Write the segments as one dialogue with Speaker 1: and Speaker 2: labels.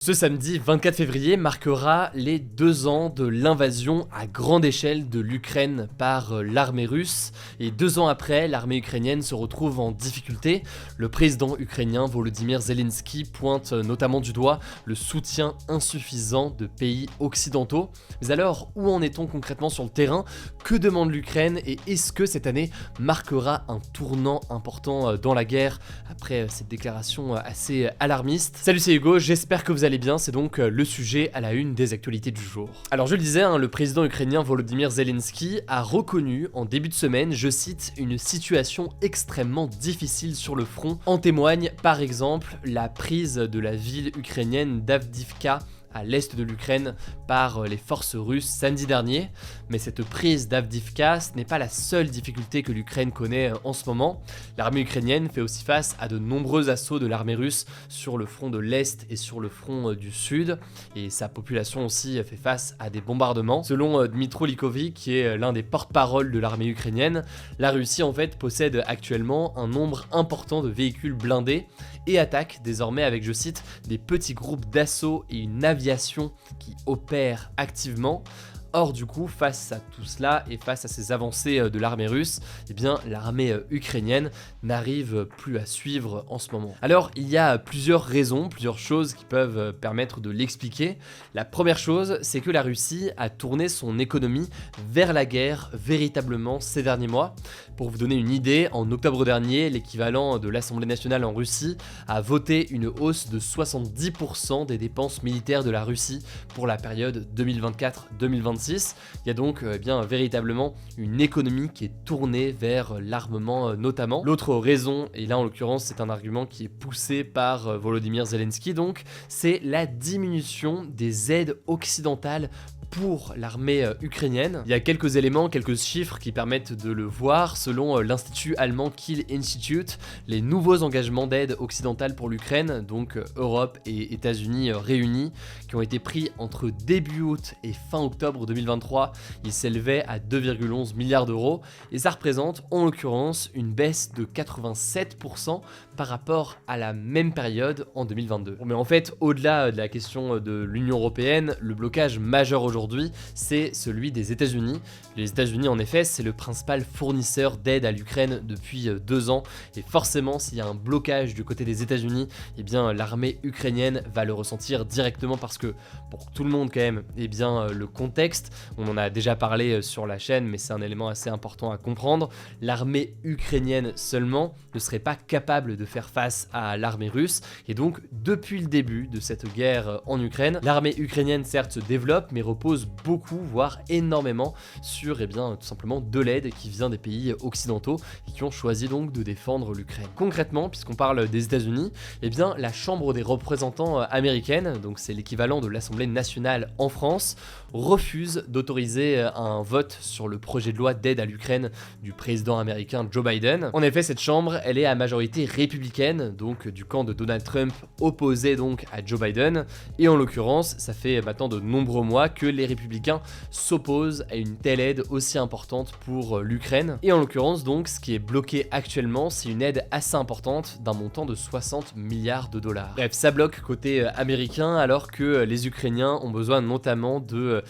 Speaker 1: Ce samedi 24 février marquera les 2 ans de l'invasion à grande échelle de l'Ukraine par l'armée russe. Et 2 ans après, l'armée ukrainienne se retrouve en difficulté. Le président ukrainien Volodymyr Zelensky pointe notamment du doigt le soutien insuffisant de pays occidentaux. Mais alors, où en est-on concrètement sur le terrain? Que demande l'Ukraine et est-ce que cette année marquera un tournant important dans la guerre après cette déclaration assez alarmiste? Salut, c'est Hugo, j'espère que vous allez bien, c'est donc le sujet à la une des actualités du jour. Alors je le disais, le président ukrainien Volodymyr Zelensky a reconnu en début de semaine, je cite, une situation extrêmement difficile sur le front. En témoigne par exemple la prise de la ville ukrainienne d'Avdiivka à l'est de l'Ukraine par les forces russes samedi dernier. Mais cette prise d'Avdiivka, ce n'est pas la seule difficulté que l'Ukraine connaît en ce moment. L'armée ukrainienne fait aussi face à de nombreux assauts de l'armée russe sur le front de l'Est et sur le front du Sud. Et sa population aussi fait face à des bombardements. Selon Dmytro Likovi, qui est l'un des porte-parole de l'armée ukrainienne, la Russie en fait possède actuellement un nombre important de véhicules blindés et attaque désormais avec, je cite, des petits groupes d'assaut et une aviation qui opère activement. Or du coup, face à tout cela et face à ces avancées de l'armée russe, eh bien l'armée ukrainienne n'arrive plus à suivre en ce moment. Alors il y a plusieurs raisons, plusieurs choses qui peuvent permettre de l'expliquer. La première chose, c'est que la Russie a tourné son économie vers la guerre véritablement ces derniers mois. Pour vous donner une idée, en octobre dernier, l'équivalent de l'Assemblée nationale en Russie a voté une hausse de 70% des dépenses militaires de la Russie pour la période 2024-2026. Il y a donc bien véritablement une économie qui est tournée vers l'armement notamment. L'autre raison, et là en l'occurrence c'est un argument qui est poussé par Volodymyr Zelensky donc, c'est la diminution des aides occidentales pour l'armée ukrainienne. Il y a quelques éléments, quelques chiffres qui permettent de le voir. Selon l'institut allemand Kiel Institute, les nouveaux engagements d'aide occidentale pour l'Ukraine, donc Europe et États-Unis réunis, qui ont été pris entre début août et fin octobre 2023, ils s'élevaient à 2,11 milliards d'euros et ça représente en l'occurrence une baisse de 87% par rapport à la même période en 2022. Mais en fait, au-delà de la question de l'Union européenne, le blocage majeur aujourd'hui, c'est celui des États-Unis. Les États-Unis, en effet, c'est le principal fournisseur d'aide à l'Ukraine depuis 2 ans. Et forcément, s'il y a un blocage du côté des États-Unis, eh bien, l'armée ukrainienne va le ressentir directement parce que, pour tout le monde quand même, eh bien, le contexte, on en a déjà parlé sur la chaîne, mais c'est un élément assez important à comprendre. L'armée ukrainienne seulement ne serait pas capable de faire face à l'armée russe. Et donc, depuis le début de cette guerre en Ukraine, l'armée ukrainienne, certes, se développe, mais repose beaucoup, voire énormément sur tout simplement de l'aide qui vient des pays occidentaux et qui ont choisi donc de défendre l'Ukraine. Concrètement, puisqu'on parle des États-Unis, eh bien la Chambre des représentants américaine, donc c'est l'équivalent de l'Assemblée nationale en France, refuse d'autoriser un vote sur le projet de loi d'aide à l'Ukraine du président américain Joe Biden. En effet, cette chambre, elle est à majorité républicaine, donc du camp de Donald Trump opposé donc à Joe Biden, et en l'occurrence, ça fait maintenant de nombreux mois que les républicains s'opposent à une telle aide aussi importante pour l'Ukraine. Et en l'occurrence donc, ce qui est bloqué actuellement, c'est une aide assez importante d'un montant de 60 milliards de dollars. Bref, ça bloque côté américain alors que les Ukrainiens ont besoin notamment de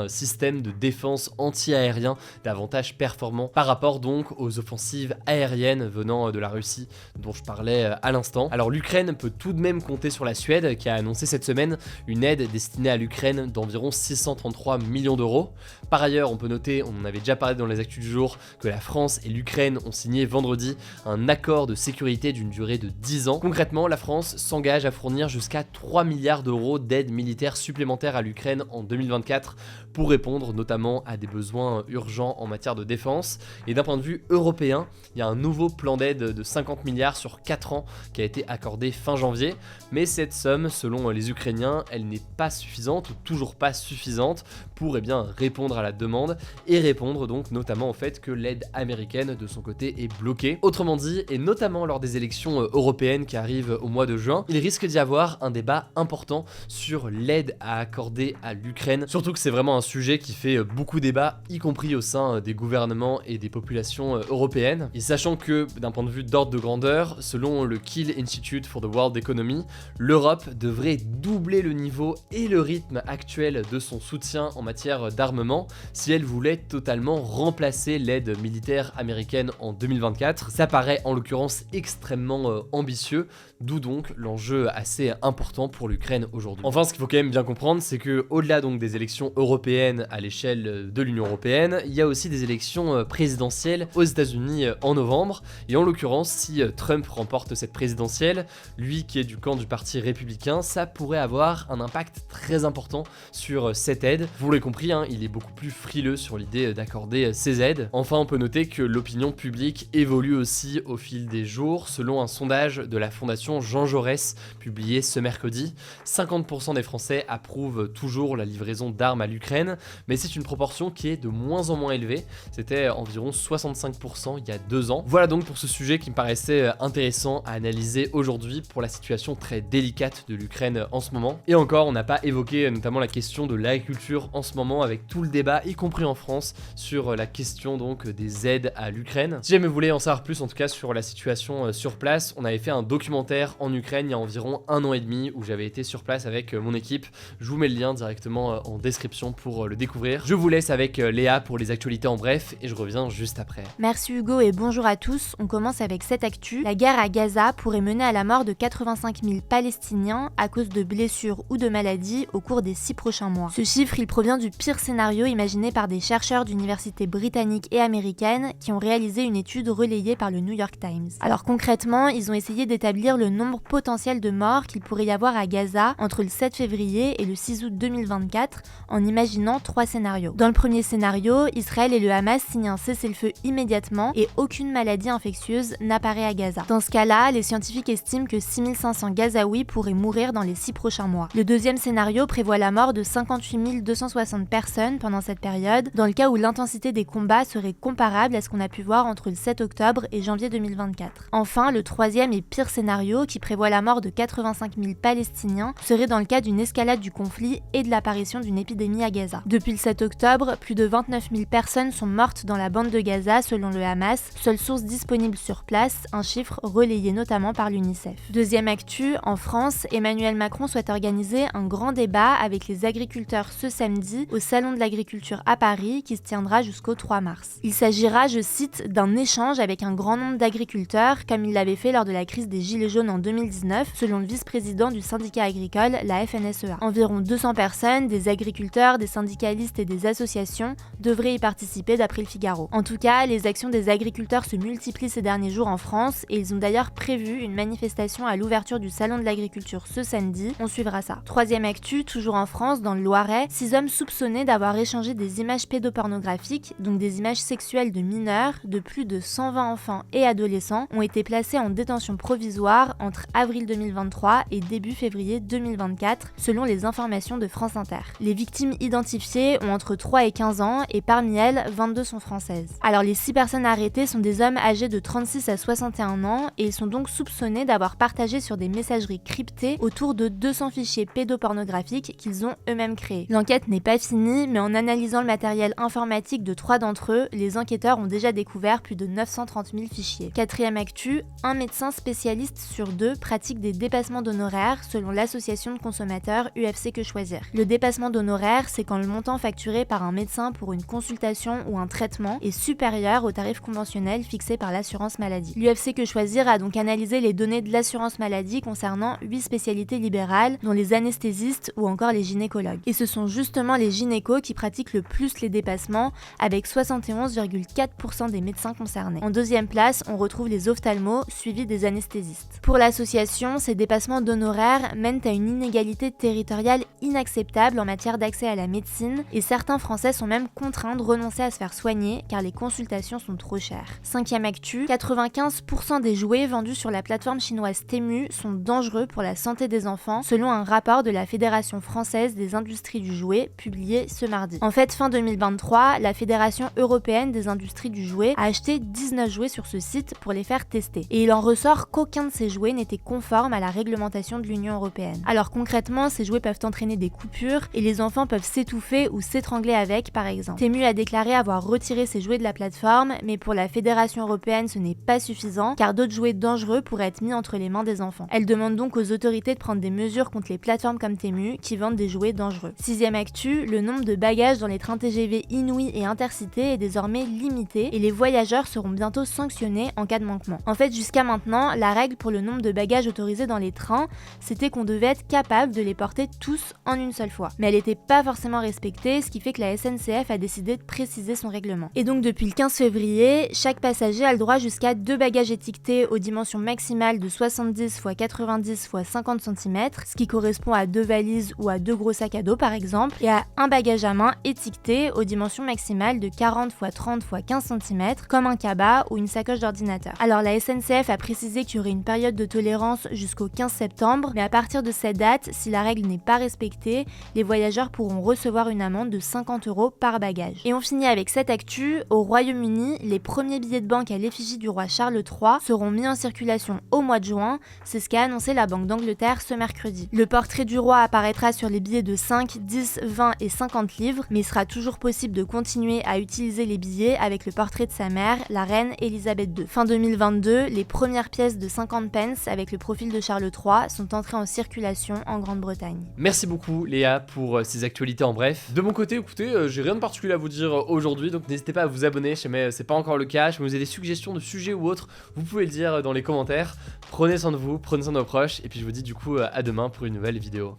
Speaker 1: systèmes de défense anti-aérien davantage performants par rapport donc aux offensives aériennes venant de la Russie dont je parlais à l'instant. Alors l'Ukraine peut tout de même compter sur la Suède qui a annoncé cette semaine une aide destinée à l'Ukraine d'environ 633 millions d'euros. Par ailleurs, on peut noter, on en avait déjà parlé dans les actus du jour, que la France et l'Ukraine ont signé vendredi un accord de sécurité d'une durée de 10 ans. Concrètement, la France s'engage à fournir jusqu'à 3 milliards d'euros d'aide militaire supplémentaire à l'Ukraine en 2024 pour répondre notamment à des besoins urgents en matière de défense. Et d'un point de vue européen, il y a un nouveau plan d'aide de 50 milliards sur 4 ans qui a été accordé fin janvier. Mais cette somme, selon les Ukrainiens, elle n'est pas suffisante ou toujours pas suffisante suffisante pour répondre à la demande et répondre donc notamment au fait que l'aide américaine de son côté est bloquée. Autrement dit, et notamment lors des élections européennes qui arrivent au mois de juin, il risque d'y avoir un débat important sur l'aide à accorder à l'Ukraine, surtout que c'est vraiment un sujet qui fait beaucoup débat, y compris au sein des gouvernements et des populations européennes. Et sachant que d'un point de vue d'ordre de grandeur, selon le Kiel Institute for the World Economy, l'Europe devrait doubler le niveau et le rythme actuel de son soutien en matière d'armement si elle voulait totalement remplacer l'aide militaire américaine en 2024. Ça paraît en l'occurrence extrêmement ambitieux, d'où donc l'enjeu assez important pour l'Ukraine aujourd'hui. Enfin, ce qu'il faut quand même bien comprendre, c'est que au-delà donc des élections européennes à l'échelle de l'Union européenne, il y a aussi des élections présidentielles aux États-Unis en novembre. Et en l'occurrence, si Trump remporte cette présidentielle, lui qui est du camp du parti républicain, ça pourrait avoir un impact très important sur cette aide. Vous l'avez compris, il est beaucoup plus frileux sur l'idée d'accorder ces aides. Enfin, on peut noter que l'opinion publique évolue aussi au fil des jours. Selon un sondage de la fondation Jean Jaurès publié ce mercredi, 50% des Français approuvent toujours la livraison d'armes à l'Ukraine, mais c'est une proportion qui est de moins en moins élevée. C'était environ 65% il y a 2 ans. Voilà donc pour ce sujet qui me paraissait intéressant à analyser aujourd'hui pour la situation très délicate de l'Ukraine en ce moment. Et encore, on n'a pas évoqué notamment la question de l'agriculture en ce moment avec tout le débat, y compris en France, sur la question donc des aides à l'Ukraine. Si jamais vous voulez en savoir plus en tout cas sur la situation sur place, on avait fait un documentaire en Ukraine il y a environ 1 an et demi où j'avais été sur place avec mon équipe. Je vous mets le lien directement en description pour le découvrir. Je vous laisse avec Léa pour les actualités en bref et je reviens juste après.
Speaker 2: Merci Hugo et bonjour à tous. On commence avec cette actu. La guerre à Gaza pourrait mener à la mort de 85 000 Palestiniens à cause de blessures ou de maladies au cours des 6 prochains mois. Ce chiffre, il provient du pire scénario imaginé par des chercheurs d'universités britanniques et américaines qui ont réalisé une étude relayée par le New York Times. Alors concrètement, ils ont essayé d'établir le nombre potentiel de morts qu'il pourrait y avoir à Gaza entre le 7 février et le 6 août 2024 en imaginant 3 scénarios. Dans le premier scénario, Israël et le Hamas signent un cessez-le-feu immédiatement et aucune maladie infectieuse n'apparaît à Gaza. Dans ce cas-là, les scientifiques estiment que 6500 Gazaouis pourraient mourir dans les 6 prochains mois. Le deuxième scénario prévoit la mort de 58 260 personnes pendant cette période, dans le cas où l'intensité des combats serait comparable à ce qu'on a pu voir entre le 7 octobre et janvier 2024. Enfin, le troisième et pire scénario, qui prévoit la mort de 85 000 Palestiniens, serait dans le cas d'une escalade du conflit et de l'apparition d'une épidémie à Gaza. Depuis le 7 octobre, plus de 29 000 personnes sont mortes dans la bande de Gaza selon le Hamas, seule source disponible sur place, un chiffre relayé notamment par l'UNICEF. Deuxième actu, en France, Emmanuel Macron souhaite organiser un grand débat avec les agriculteurs ce samedi au Salon de l'Agriculture à Paris qui se tiendra jusqu'au 3 mars. Il s'agira, je cite, d'un échange avec un grand nombre d'agriculteurs comme il l'avait fait lors de la crise des Gilets jaunes en 2019 selon le vice-président du syndicat agricole, la FNSEA. Environ 200 personnes, des agriculteurs, des syndicalistes et des associations devraient y participer d'après le Figaro. En tout cas, les actions des agriculteurs se multiplient ces derniers jours en France et ils ont d'ailleurs prévu une manifestation à l'ouverture du Salon de l'Agriculture ce samedi. On suivra ça. Troisième actu, toujours en France, dans le Loiret, 6 hommes soupçonnés d'avoir échangé des images pédopornographiques, donc des images sexuelles de mineurs, de plus de 120 enfants et adolescents, ont été placés en détention provisoire entre avril 2023 et début février 2024, selon les informations de France Inter. Les victimes identifiées ont entre 3 et 15 ans et parmi elles, 22 sont françaises. Alors les 6 personnes arrêtées sont des hommes âgés de 36 à 61 ans et ils sont donc soupçonnés d'avoir partagé sur des messageries cryptées autour de 200 fichiers pédopornographiques qu'ils ont eux-mêmes créés. L'enquête n'est pas finie, mais en analysant le matériel informatique de 3 d'entre eux, les enquêteurs ont déjà découvert plus de 930 000 fichiers. Quatrième actu, un médecin spécialiste sur 2 pratique des dépassements d'honoraires selon l'association de consommateurs UFC Que Choisir. Le dépassement d'honoraires, c'est quand le montant facturé par un médecin pour une consultation ou un traitement est supérieur au tarif conventionnel fixé par l'assurance maladie. L'UFC Que Choisir a donc analysé les données de l'assurance maladie concernant 8 spécialités libérales, dont les anesthésistes ou encore les gynécologues. Et ce sont justement les gynécos qui pratiquent le plus les dépassements, avec 71,4% des médecins concernés. En deuxième place, on retrouve les ophtalmos, suivis des anesthésistes. Pour l'association, ces dépassements d'honoraires mènent à une inégalité territoriale inacceptable en matière d'accès à la médecine, et certains Français sont même contraints de renoncer à se faire soigner car les consultations sont trop chères. Cinquième actu, 95% des jouets vendus sur la plateforme chinoise Temu sont dangereux pour la santé des enfants, selon un rapport de la Fédération française des industries l'industrie du jouet, publié ce mardi. En fait, fin 2023, la Fédération européenne des industries du jouet a acheté 19 jouets sur ce site pour les faire tester. Et il en ressort qu'aucun de ces jouets n'était conforme à la réglementation de l'Union européenne. Alors concrètement, ces jouets peuvent entraîner des coupures et les enfants peuvent s'étouffer ou s'étrangler avec, par exemple. Temu a déclaré avoir retiré ses jouets de la plateforme, mais pour la Fédération européenne, ce n'est pas suffisant, car d'autres jouets dangereux pourraient être mis entre les mains des enfants. Elle demande donc aux autorités de prendre des mesures contre les plateformes comme Temu qui vendent des jouets dangereux. Sixième actu, le nombre de bagages dans les trains TGV Inouï et Intercité est désormais limité et les voyageurs seront bientôt sanctionnés en cas de manquement. En fait, jusqu'à maintenant, la règle pour le nombre de bagages autorisés dans les trains, c'était qu'on devait être capable de les porter tous en une seule fois. Mais elle n'était pas forcément respectée, ce qui fait que la SNCF a décidé de préciser son règlement. Et donc depuis le 15 février, chaque passager a le droit jusqu'à 2 bagages étiquetés aux dimensions maximales de 70 x 90 x 50 cm, ce qui correspond à 2 valises ou à 2 gros sacs à dos par exemple, et à un bagage à main étiqueté aux dimensions maximales de 40 x 30 x 15 cm, comme un cabas ou une sacoche d'ordinateur. Alors la SNCF a précisé qu'il y aurait une période de tolérance jusqu'au 15 septembre, mais à partir de cette date, si la règle n'est pas respectée, les voyageurs pourront recevoir une amende de 50 € par bagage. Et on finit avec cette actu, au Royaume-Uni, les premiers billets de banque à l'effigie du roi Charles III seront mis en circulation au mois de juin, c'est ce qu'a annoncé la Banque d'Angleterre ce mercredi. Le portrait du roi apparaîtra sur les billets de 5, 10, 20 et 50 livres, mais il sera toujours possible de continuer à utiliser les billets avec le portrait de sa mère, la reine Elisabeth II. Fin 2022, les premières pièces de 50 pence avec le profil de Charles III sont entrées en circulation en Grande-Bretagne.
Speaker 1: Merci beaucoup Léa pour ces actualités en bref. De mon côté, écoutez, j'ai rien de particulier à vous dire aujourd'hui, donc n'hésitez pas à vous abonner, si jamais c'est pas encore le cas. Si vous avez des suggestions de sujets ou autres, vous pouvez le dire dans les commentaires. Prenez soin de vous, prenez soin de vos proches, et puis je vous dis du coup à demain pour une nouvelle vidéo.